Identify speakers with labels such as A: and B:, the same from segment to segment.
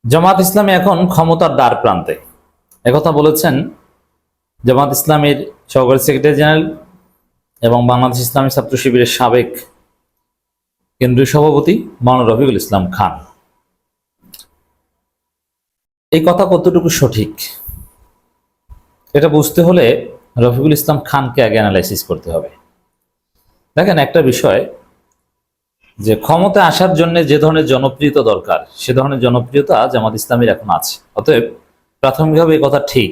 A: জামাত ইসলামী এখন ক্ষমতার দ্বার প্রান্তে, একথা বলেছেন জামাত ইসলামীর সহকারী সেক্রেটারি জেনারেল এবং বাংলাদেশ ইসলামী ছাত্র শিবিরের সাবেক কেন্দ্রীয় সভাপতি মাওলানা রফিকুল ইসলাম খান। এই কথা কতটুকু সঠিক এটা বুঝতে হলে রফিকুল ইসলাম খানকে আগে অ্যানালাইসিস করতে হবে। দেখেন, একটা বিষয় যে ক্ষমতায় আসার জন্য যে ধরনের জনপ্রিয়তা দরকার সে ধরনের জনপ্রিয়তা জামাত ইসলামীর এখন আছে। অতএব প্রাথমিকভাবে এই কথা ঠিক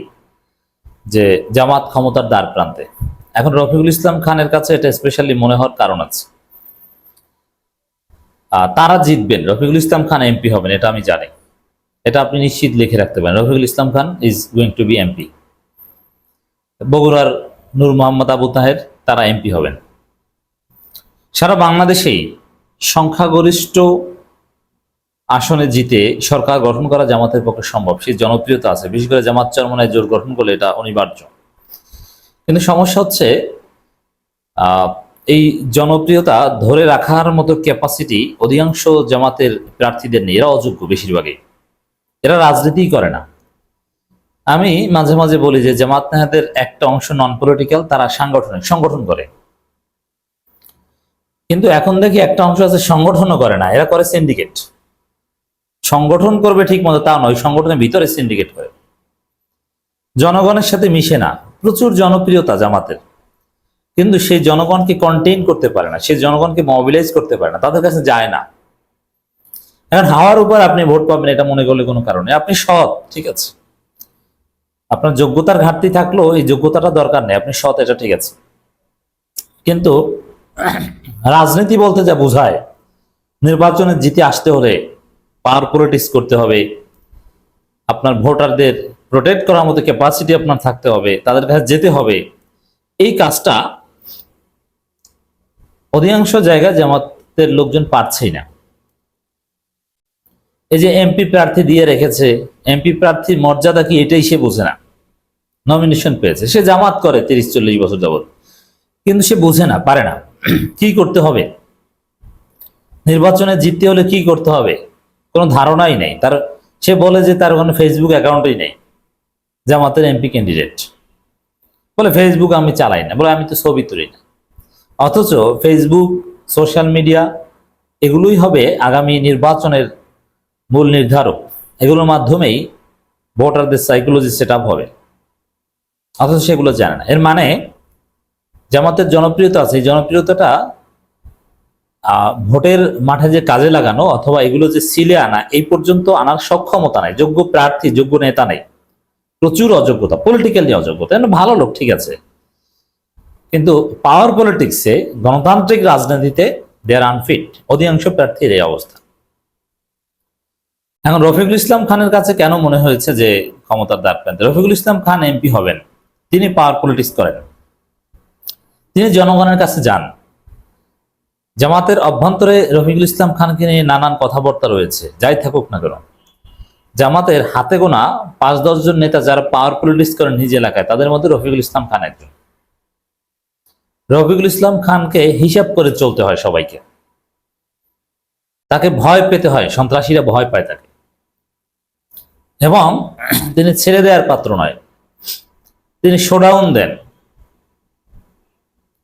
A: যে জামাত ক্ষমতার দ্বার প্রান্তে। এখন রফিকুল ইসলাম খানের কাছে এটা স্পেশালি মনে হওয়ার কারণ আছে। তারা জিতবেন, রফিকুল ইসলাম খান এমপি হবেন, এটা আমি জানি। এটা আপনি নিশ্চিত লিখে রাখতে পারেন, Rafiqul Islam Khan is going to be MP. বগুড়ার নূর মোহাম্মদ আবু তাহের তারা এমপি হবেন। সারা বাংলাদেশেই সংখ্যাগরিষ্ঠ আসনে জিতে সরকার গঠন করা জামাতের পক্ষে সম্ভব, সেই জনপ্রিয়তা আছে। বিশেষ করে জামাত চরমনায় জোট গঠন করলে এটা অনিবার্য। কিন্তু সমস্যা হচ্ছে এই জনপ্রিয়তা ধরে রাখার মতো ক্যাপাসিটি অধিকাংশ জামাতের প্রার্থীদের নেই। এরা অযোগ্য, বেশিরভাগই এরা রাজনীতিই করে না। আমি মাঝে মাঝে বলি যে জামাত নেতাদের একটা অংশ নন পলিটিক্যাল, তারা সাংগঠনিক সংগঠন করে। কিন্তু এখন দেখি একটা অংশ আছে সংগঠনও করে না, এরা করে সিন্ডিকেট। সংগঠন করবে ঠিক মতো তা নয়, সংগঠনের ভিতরে সিন্ডিকেট করে, জনগণের সাথে মিশে না। প্রচুর জনপ্রিয়তা জামাতের, কিন্তু সেই জনগণকে কন্টেইন করতে পারে না, সেই জনগণকে মোবিলাইজ করতে পারে না, তাদের কাছে যায় না। এখন হাওয়ার উপর আপনি ভোট পাবেন এটা মনে করলে কোনো কারণে, আপনি সৎ, ঠিক আছে, আপনার যোগ্যতার ঘাটতি থাকলেও এই যোগ্যতাটা দরকার নেই, আপনি সৎ, এটা ঠিক আছে। কিন্তু রাজনীতি বলতে যা বোঝায়, নির্বাচনে জিতে আসতে হলে পাওয়ার পলিটিক্স করতে হবে, আপনার ভোটারদের প্রোটেক্ট করার মতো ক্যাপাসিটি আপনার থাকতে হবে, তাদের কাছে যেতে হবে, এই কাজটা অধিকাংশ জায়গায় জামাতের লোকজন পারছেই না। এই যে এমপি প্রার্থী দিয়ে রেখেছে, এমপি প্রার্থীর মর্যাদা কি এটাই সে বোঝে না। নমিনেশন পেয়েছে, সে জামাত করে 30-40 বছর যাবত, কিন্তু সে বোঝে না, পারে না কি করতে হবে, নির্বাচনে জিততে হলে কি করতে হবে কোনো ধারণাই নেই তার। সে বলে যে তার ওখানে ফেসবুক অ্যাকাউন্টই নেই, জামাতের এমপি ক্যান্ডিডেট বলে ফেসবুক আমি চালাই না, বলে আমি তো ছবি তুলি না। অথচ ফেসবুক, সোশ্যাল মিডিয়া এগুলোই হবে আগামী নির্বাচনের মূল নির্ধারক, এগুলোর মাধ্যমেই ভোটারদের সাইকোলজি সেট আপ হবে, অথচ সেগুলো জানে না। এর মানে জামাতের জনপ্রিয়তা আছে, এই জনপ্রিয়তাটা ভোটের মাঠে যে কাজে লাগানো অথবা এগুলো যে সিলে আনা, এই পর্যন্ত আনার সক্ষমতা নাই, যোগ্য প্রার্থী, যোগ্য নেতা নেই, প্রচুর অযোগ্যতা, পলিটিক্যালি অযোগ্যতা। ভালো লোক ঠিক আছে, কিন্তু পাওয়ার পলিটিক্সে, গণতান্ত্রিক রাজনীতিতে দে আর আনফিট। অধিকাংশ প্রার্থীর এই অবস্থা। এখন রফিকুল ইসলাম খানের কাছে কেন মনে হয়েছে যে ক্ষমতার দ্বার প্রান্তে? রফিকুল ইসলাম খান এমপি হবেন, তিনি পাওয়ার পলিটিক্স করেন, তিনি জনগণের কাছে যান। জামাতের অভ্যন্তরে রফিকুল ইসলাম খানকে নিয়ে নানান কথাবার্তা রয়েছে, যাই থাকুক না কেন। জামাতের হাতে গোনা 5-10 জন নেতা যারা পাওয়ার পলিটিক্স করেন নিজ এলাকায়, তাদের মধ্যে রফিকুল ইসলাম খান একজন। রফিকুল ইসলাম খানকে হিসাব করে চলতে হয় সবাইকে, তাকে ভয় পেতে হয়, সন্ত্রাসীরা ভয় পায় তাকে, এবং তিনি ছেড়ে দেওয়ার পাত্র নয়, তিনি শোডাউন দেন।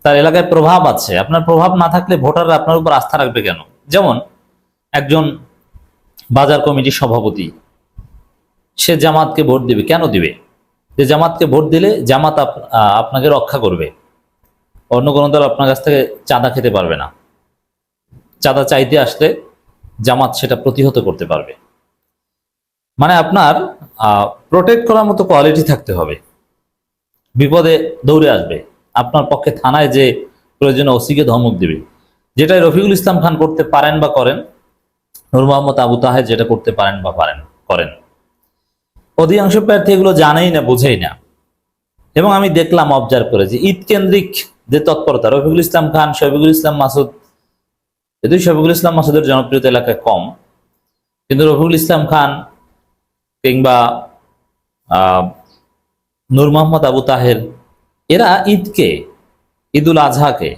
A: তার এলাকায় প্রভাব আছে, আপনার প্রভাব না থাকলে ভোটাররা আপনার উপর আস্থা রাখবে কেন? যেমন একজন বাজার কমিটির সভাপতি, সে জামাতকে ভোট দিবে, কেন দিবে? যে জামাতকে ভোট দিলে জামাত আপনাকে রক্ষা করবে, অন্য কোনো দল আপনার কাছ থেকে চাঁদা খেতে পারবে না, চাঁদা চাইতে আসলে জামাত সেটা প্রতিহত করতে পারবে। মানে আপনার প্রোটেক্ট করার মতো কোয়ালিটি থাকতে হবে, বিপদে দৌড়ে আসবে, আপনার পক্ষে থানায় যে প্রয়োজনে ওসিকে ধমক দিবে, যেটাই রফিকুল ইসলাম খান করতে পারেন বা করেন, নূর মোহাম্মদ আবু তাহের যেটা করতে পারেন বা করেন। অধিকাংশ প্রার্থী এগুলো জানেই না, বোঝেই না। এবং আমি দেখলাম, অবজার্ভ করেছি, ঈদ কেন্দ্রিক যে তৎপরতা, রফিকুল ইসলাম খান, শফিকুল ইসলাম মাসুদ, যদিও শফিকুল ইসলাম মাসুদের জনপ্রিয়তা এলাকায় কম, কিন্তু রফিকুল ইসলাম খান কিংবা নূর মোহাম্মদ আবু তাহের, এরা ঈদকে, ঈদুল আজহাকে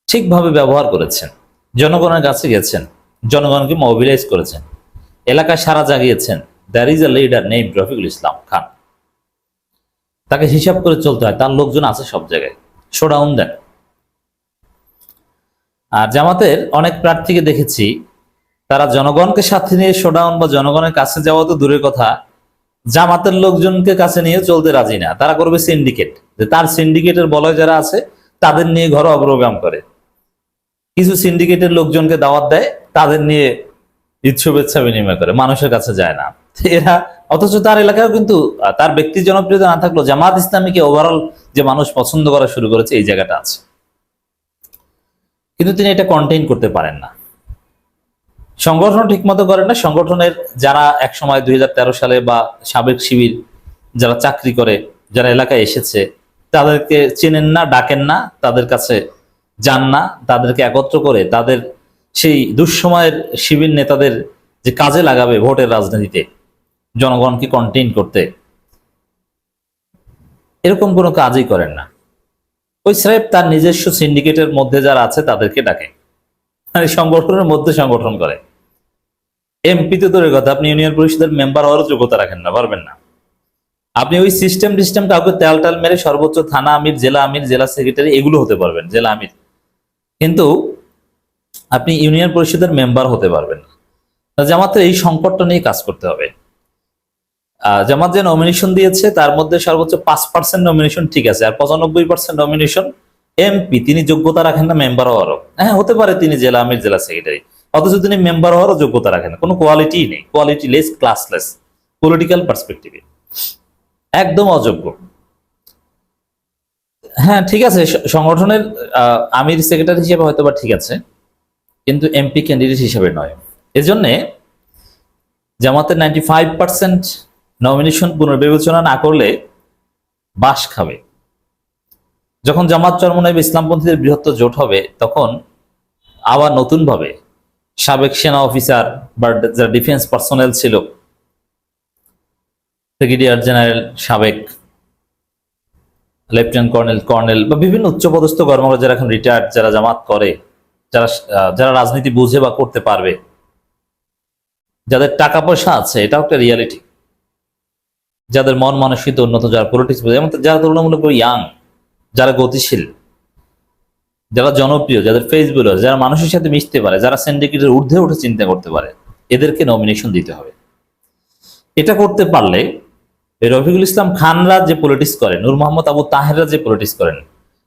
A: ঠিকভাবে ব্যবহার করেছেন, জনগণের কাছে গেছেন, জনগণকে মোবিলাইজ করেছেন। এলাকায় সারা জাগিয়েছেন, there is a leader name Rafiqul Islam Khan. তাকে হিসাব করে চলতে হয়, তার লোকজন আছে সব জায়গায়, শোডাউন দেন। আর জামাতের অনেক প্রার্থীকে দেখেছি, তারা জনগণকে সাথে নিয়ে শোডাউন বা জনগণের কাছে যাওয়া তো দূরের কথা, জামাতের লোকজনকে কাছে নিয়ে চলতে রাজি না। তারা করবে সিন্ডিকেট, যে তার সিন্ডিকেটের বলয় যারা আছে তাদের নিয়ে ঘরোয়া প্রোগ্রাম করে, কিছু সিন্ডিকেটের লোকজনকে দাওয়াত দেয়, তাদের নিয়ে ঈদ শুভেচ্ছা বিনিময় করে, মানুষের কাছে যায় না এরা। অথচ তার এলাকায় কিন্তু তার ব্যক্তির জনপ্রিয়তা না থাকলেও জামাত ইসলামীকে ওভারঅল যে মানুষ পছন্দ করা শুরু করেছে, এই জায়গাটা আছে। কিন্তু তিনি এটা কন্টেইন করতে পারেন না, সংগঠন ঠিক মতো করেন না। সংগঠনের যারা একসময় 2013 সালে বা সাবেক শিবির যারা চাকরি করে, যারা এলাকায় এসেছে, তাদেরকে চেনেন না, ডাকেন না, তাদের কাছে যান না, তাদেরকে একত্র করে তাদের সেই দুঃসময়ের শিবির নেতাদের যে কাজে লাগাবে ভোটের রাজনীতিতে, জনগণকে কন্টেইন করতে, এরকম কোনো কাজই করেন না। ওই স্রেফ তার নিজস্ব সিন্ডিকেটের মধ্যে যারা আছে তাদেরকে ডাকে, মানে সংগঠনের মধ্যে সংগঠন করে। এমপি তো দূরের কথা, আপনি ইউনিয়ন পরিষদের মেম্বার হওয়ারও যোগ্যতা রাখেন না, পারবেন না। আপনি ওই সিস্টেম কাউকে তেল টাল মেরে সর্বোচ্চ থানা আমির, জেলা সেক্রেটারি এগুলো হতে পারবেন, জেলা আমির, কিন্তু আপনি ইউনিয়ন পরিষদের মেম্বার হতে পারবেন না। জামাতের এই সংকটটা নিয়ে কাজ করতে হবে। জামাত যে নমিনেশন দিয়েছে তার মধ্যে সর্বোচ্চ 5% নমিনেশন ঠিক আছে, আর 95% নমিনেশন এমপি, তিনি যোগ্যতা রাখেন না মেম্বার হওয়ারও। হ্যাঁ, হতে পারে তিনি জেলা আমির, জেলা সেক্রেটারি, অথচ তিনি মেম্বার হওয়ারও যোগ্যতা রাখেন না, কোনো কোয়ালিটি নেই, কোয়ালিটি লেস, ক্লাসলেস, পলিটিক্যাল পার্সপেক্টিভে একদম অযোগ্য। হ্যাঁ ঠিক আছে, সংগঠনের আমির সেক্রেটারি হিসেবে হয়তো বা ঠিক আছে, কিন্তু এমপি ক্যান্ডিডেট হিসেবে নয়। এজন্যে জামাতের 95% নমিনেশন পুনর্বিবেচনা না করলে বাস খাবে। যখন জামাত চরমনাইব ইসলামপন্থীদের বৃহত্তর জোট হবে, তখন আবার নতুন ভাবে সাবেক সেনা অফিসার বা যারা ডিফেন্স পার্সোনেল ছিল, ব্রিগেডিয়ার জেনারেল, সাবেক লেফটেন্যান্ট কর্নেল বা বিভিন্ন উচ্চপদস্থ কর্মকর্তা যারা এখন রিটায়ার্ড, যারা জামাত করে, যারা রাজনীতি বুঝে বা করতে পারবে, যাদের টাকা পয়সা আছে, এটাও একটা রিয়ালিটি, যাদের মন মানসিকতা উন্নত, যারা পলিটিক্স বোঝে, যেমন যারা তুলনামূলক ইয়াং, যারা গতিশীল, যারা জনপ্রিয়, যাদের ফেসবুক, যারা মানুষের সাথে মিশতে পারে, যারা সিন্ডিকেটের ঊর্ধ্বে উঠে চিন্তা করতে পারে, এদেরকে নমিনেশন দিতে হবে। এটা করতে পারলে রফিকুল ইসলাম খানরা যে পলিটিক্স করেন, নূর মোহাম্মদ আবু তাহেররা যে পলিটিক্স করেন,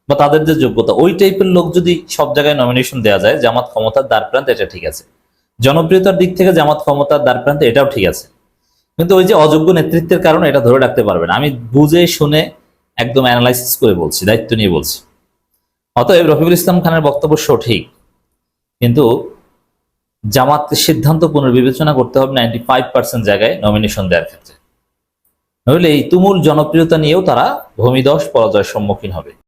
A: বা তাদের যে যোগ্যতা, ওই টাইপের লোক যদি সব জায়গায় নমিনেশন দেওয়া যায়, জামাত ক্ষমতার দ্বারপ্রান্তে, এটা ঠিক আছে। জনপ্রিয়তার দিক থেকে জামাত ক্ষমতার দ্বারপ্রান্তে, এটাও ঠিক আছে। কিন্তু ওই যে অযোগ্য নেতৃত্বের কারণে এটা ধরে রাখতে পারবে না। আমি বুঝে শুনে একদম অ্যানালাইসিস করে বলছি, দায়িত্ব নিয়ে বলছি। অতএব রফিকুল ইসলাম খানের বক্তব্য সঠিক, কিন্তু জামাতকে সিদ্ধান্ত পুনর্বিবেচনা করতে হবে 95% জায়গায় নমিনেশন দেওয়ার ক্ষেত্রে, নইলে এই তুমুল জনপ্রিয়তা নিয়েও তারা ভূমিধস পরাজয়ের সম্মুখীন হবে।